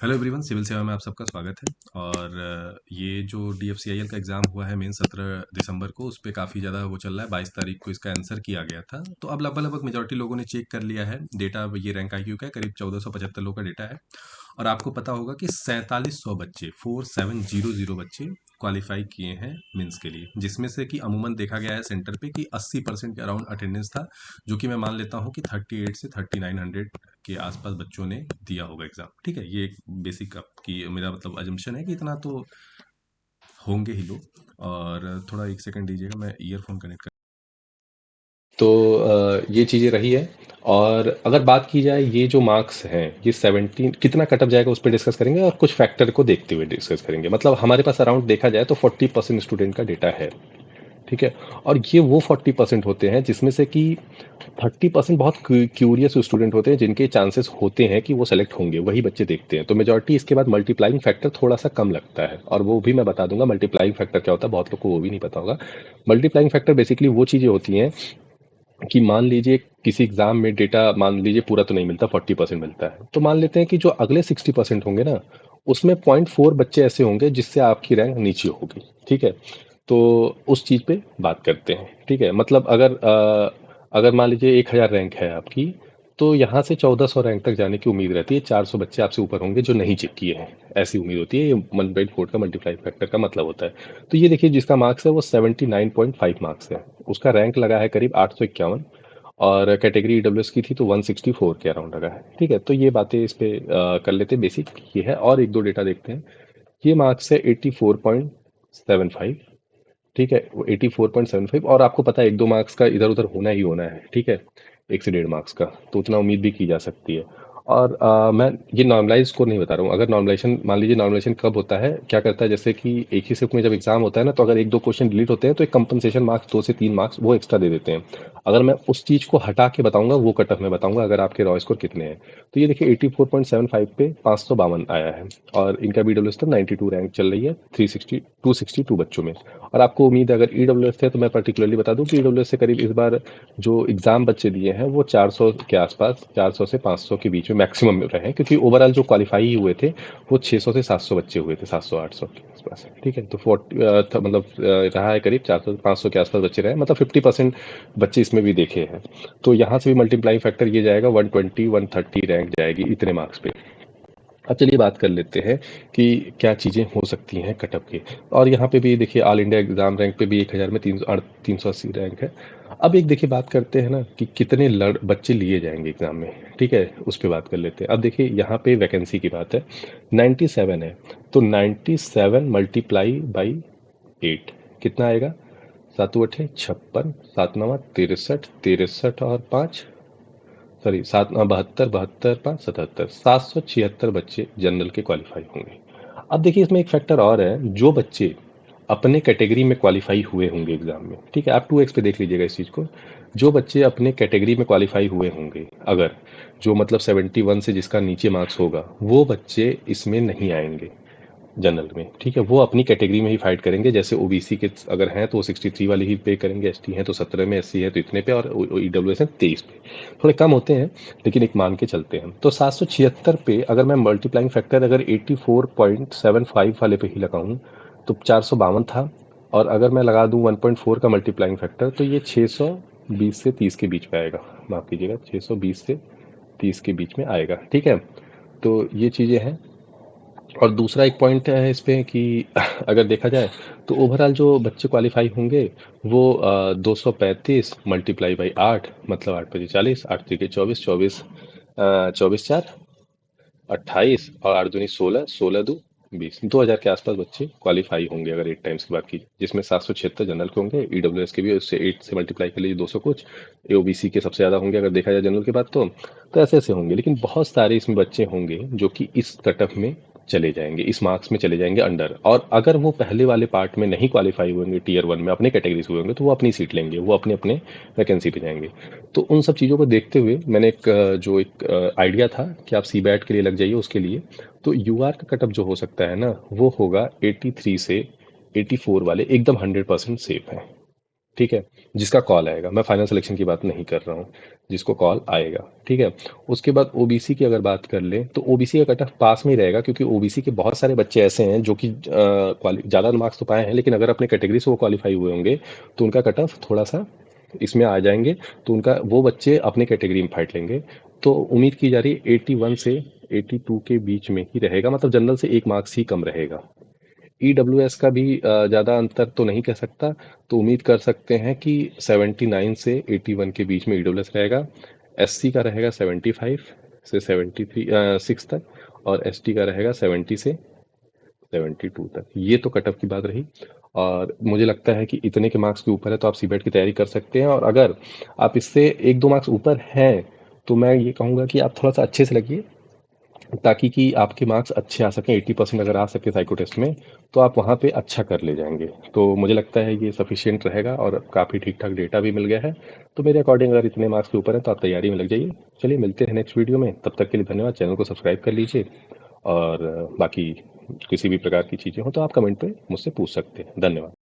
Hello everyone, civil सेवा में आप सबका स्वागत है। और ये जो DFCIL का एग्ज़ाम हुआ है मेन 17 दिसंबर को, उस पे काफ़ी ज़्यादा वो चल रहा है। 22 तारीख को इसका आंसर किया गया था, तो अब लगभग लगभग मेजॉरिटी लोगों ने चेक कर लिया है डेटा। ये रैंक IQ का है, करीब 1475 लोगों का डेटा है। और आपको पता होगा कि 4700 बच्चे, 4700 बच्चे क्वालिफाई किए हैं मेंस के लिए, जिसमें से कि अमूमन देखा गया है सेंटर पे कि 80% के अराउंड अटेंडेंस था, जो कि मैं मान लेता हूँ कि 38 से 3900 के आसपास बच्चों ने दिया होगा एग्ज़ाम। ठीक है, ये एक बेसिक आपकी मेरा मतलब अजम्पशन है कि इतना तो होंगे ही लोग। और थोड़ा एक सेकंड दीजिएगा, मैं ईयरफोन कनेक्ट कर। तो ये चीज़ें रही है। और अगर बात की जाए ये जो मार्क्स हैं ये 17 कितना कटअप जाएगा उस पर डिस्कस करेंगे और कुछ फैक्टर को देखते हुए डिस्कस करेंगे। मतलब हमारे पास अराउंड देखा जाए तो 40% स्टूडेंट का डेटा है। ठीक है। और ये वो 40% होते हैं जिसमें से कि 30% बहुत क्यूरियस स्टूडेंट होते हैं जिनके चांसेस होते हैं कि वो सेलेक्ट होंगे, वही बच्चे देखते हैं। तो मेजॉरिटी इसके बाद मल्टीप्लाइंग फैक्टर थोड़ा सा कम लगता है, और वो भी मैं बता दूंगा मल्टीप्लाइंग फैक्टर क्या होता है, बहुत लोग को वो भी नहीं पता होगा। मल्टीप्लाइंग फैक्टर बेसिकली वो चीज़ें होती हैं कि मान लीजिए किसी एग्जाम में डेटा मान लीजिए पूरा तो नहीं मिलता, 40% मिलता है, तो मान लेते हैं कि जो अगले 60% होंगे ना, उसमें 0.4 बच्चे ऐसे होंगे जिससे आपकी रैंक नीचे होगी। ठीक है। तो उस चीज़ पे बात करते हैं। ठीक है। मतलब अगर मान लीजिए 1000 रैंक है आपकी, तो यहाँ से 1400 रैंक तक जाने की उम्मीद रहती है। 400 बच्चे आपसे ऊपर होंगे जो नहीं चेक किए हैं, ऐसी उम्मीद होती है। ये 1/4 का मल्टीप्लाई फैक्टर का मतलब होता है। तो ये देखिए जिसका मार्क्स है वो 79.5 मार्क्स है, उसका रैंक लगा है करीब 851। और कैटेगरी EWS की थी तो 164 के अराउंड लगा है। ठीक है। तो ये बातें इस पे कर लेते हैं, बेसिक ये है। और एक दो डेटा देखते हैं। ये मार्क्स है 84.75। ठीक है, वो 84.75। और आपको पता है एक दो मार्क्स का इधर उधर होना ही होना है। ठीक है, 1 से 1.5 मार्क्स का तो उतना उम्मीद भी की जा सकती है। और मैं ये नॉर्मलाइज स्कोर नहीं बता रहा हूँ। अगर नॉर्मलाइजेशन मान लीजिए, नॉर्मलाइजेशन कब होता है, क्या करता है, जैसे कि एक ही शिफ्ट में जब एग्जाम होता है ना, तो अगर एक दो क्वेश्चन डिलीट होते हैं तो एक कंपनसेशन मार्क्स 2 से 3 मार्क्स वो एक्स्ट्रा दे देते हैं। अगर मैं उस चीज़ को हटा के बताऊंगा वो कट ऑफ में बताऊंगा अगर आपके रॉ स्कोर कितने हैं। तो ये देखिए 84.75 पे 552 आया है। और इनका BWS तो 92 रैंक चल रही है 262 बच्चों में। और आपको उम्मीद है अगर EWS थे तो मैं पर्टिकुलरली बता दूं कि EWS से करीब इस बार जो एग्जाम बच्चे दिए हैं वो 400 के आसपास, 400 से 500 के बीच में मैक्सिमम में रहे हैं, क्योंकि ओवरऑल जो क्वालिफाई हुए थे वो 600 से 700 बच्चे हुए थे, 700 800 के आसपास। ठीक है। तो 40 मतलब रहा है करीब 400 500 के आसपास बच्चे रहे, मतलब 50% बच्चे इसमें भी देखे हैं। तो यहाँ से भी मल्टीप्लाई फैक्टर ये जाएगा 120 130 रैंक जाएगी इतने मार्क्स पे। अब चलिए बात कर लेते हैं कि क्या चीज़ें हो सकती हैं कटअप के। और यहाँ पे भी देखिए ऑल इंडिया एग्जाम रैंक पे भी 1000 में 380 रैंक है। अब एक देखिए बात करते हैं ना कि कितने बच्चे लिए जाएंगे एग्जाम में। ठीक है, उस पर बात कर लेते हैं। अब देखिए यहाँ पे वैकेंसी की बात है, 97 है। तो 97 मल्टीप्लाई बाई 8 कितना आएगा? 7 8 56, 7 9 63, 63 और 5, सॉरी 72, 72 5 77, 776 बच्चे जनरल के क्वालिफाई होंगे। अब देखिए इसमें एक फैक्टर और है, जो बच्चे अपने कैटेगरी में क्वालिफाई हुए होंगे एग्जाम में। ठीक है, आप 2x पे देख लीजिएगा इस चीज़ को। जो बच्चे अपने कैटेगरी में क्वालिफाई हुए होंगे, अगर जो मतलब 71 से जिसका नीचे मार्क्स होगा, वो बच्चे इसमें नहीं आएंगे जनरल में। ठीक है, वो अपनी कैटेगरी में ही फाइट करेंगे। जैसे OBC के अगर हैं तो वो 63 वाली ही पे करेंगे, ST हैं तो 17 में, SC है तो इतने पे, और EWS है 23 पे। थोड़े कम होते हैं लेकिन एक मान के चलते हैं। तो 776 पे अगर मैं मल्टीप्लाइंग फैक्टर अगर 84.75 वाले पे ही लगाऊं तो 452 था। और अगर मैं लगा दूं 1.4 का मल्टीप्लाइंग फैक्टर तो ये 620 से 30 के बीच में आएगा। माफ कीजिएगा, 620 से 30 के बीच में आएगा। ठीक है। तो ये चीज़ें हैं। और दूसरा एक पॉइंट है इस पे कि अगर देखा जाए तो ओवरऑल जो बच्चे क्वालिफाई होंगे वो 235 मल्टीप्लाई बाई 8, मतलब 8 5 40, 8 3 24, 24 और 8 दूनी 16, 16 2 20, 2000 के आसपास बच्चे क्वालिफाई होंगे अगर 8 टाइम्स की बात की, जिसमें 776 जनरल के होंगे, EWS के भी उससे 8 से मल्टीप्लाई कर लीजिए 200 कुछ, OBC के सबसे ज़्यादा होंगे अगर देखा जाए जनरल के बाद। तो ऐसे ऐसे होंगे, लेकिन बहुत सारे इसमें बच्चे होंगे जो कि इस कटअप में चले जाएंगे, इस मार्क्स में चले जाएंगे अंडर। और अगर वो पहले वाले पार्ट में नहीं क्वालिफाई हुएंगे, Tier 1 में अपने कैटेगरी से हुए होंगे, तो वो अपनी सीट लेंगे, वो अपने अपने वैकेंसी पे जाएंगे। तो उन सब चीज़ों को देखते हुए मैंने जो एक आइडिया था कि आप CBAT के लिए लग जाइए उसके लिए। तो UR का कटअप जो हो सकता है ना, वो होगा 83 से 84 वाले, एकदम 100% सेफ है। ठीक है, जिसका कॉल आएगा, मैं फाइनल सिलेक्शन की बात नहीं कर रहा हूँ, जिसको कॉल आएगा, ठीक है। उसके बाद ओबीसी की अगर बात कर लें तो ओबीसी का कट ऑफ पास में ही रहेगा, क्योंकि ओबीसी के बहुत सारे बच्चे ऐसे हैं जो कि ज़्यादा मार्क्स तो पाए हैं, लेकिन अगर अपने कैटेगरी से वो क्वालिफाई हुए होंगे तो उनका कट ऑफ थोड़ा सा इसमें आ जाएंगे, तो उनका वो बच्चे अपने कैटेगरी में फाइट लेंगे। तो उम्मीद की जा रही है 81 से 82 के बीच में ही रहेगा, मतलब जनरल से 1 मार्क्स ही कम रहेगा। ईडब्ल्यूएस का भी ज़्यादा अंतर तो नहीं कह सकता, तो उम्मीद कर सकते हैं कि 79 से 81 के बीच में ईडब्ल्यूएस रहेगा। एससी का रहेगा 75 से 73 6 तक, और एसटी का रहेगा 70 से 72 तक। ये तो कट ऑफ की बात रही, और मुझे लगता है कि इतने के मार्क्स के ऊपर है तो आप सीबेट की तैयारी कर सकते हैं। और अगर आप इससे 1-2 मार्क्स ऊपर हैं तो मैं ये कहूँगा कि आप थोड़ा सा अच्छे से लगिए, ताकि कि आपके मार्क्स अच्छे आ सकें। 80% अगर आ सके साइको टेस्ट में तो आप वहाँ पे अच्छा कर ले जाएंगे। तो मुझे लगता है ये सफिशियंट रहेगा, और काफ़ी ठीक ठाक डेटा भी मिल गया है। तो मेरे अकॉर्डिंग अगर इतने मार्क्स के ऊपर है तो आप तैयारी में लग जाइए। चलिए, मिलते हैं नेक्स्ट वीडियो में, तब तक के लिए धन्यवाद। चैनल को सब्सक्राइब कर लीजिए, और बाकी किसी भी प्रकार की चीज़ें हो तो आप कमेंट पे मुझसे पूछ सकते हैं। धन्यवाद।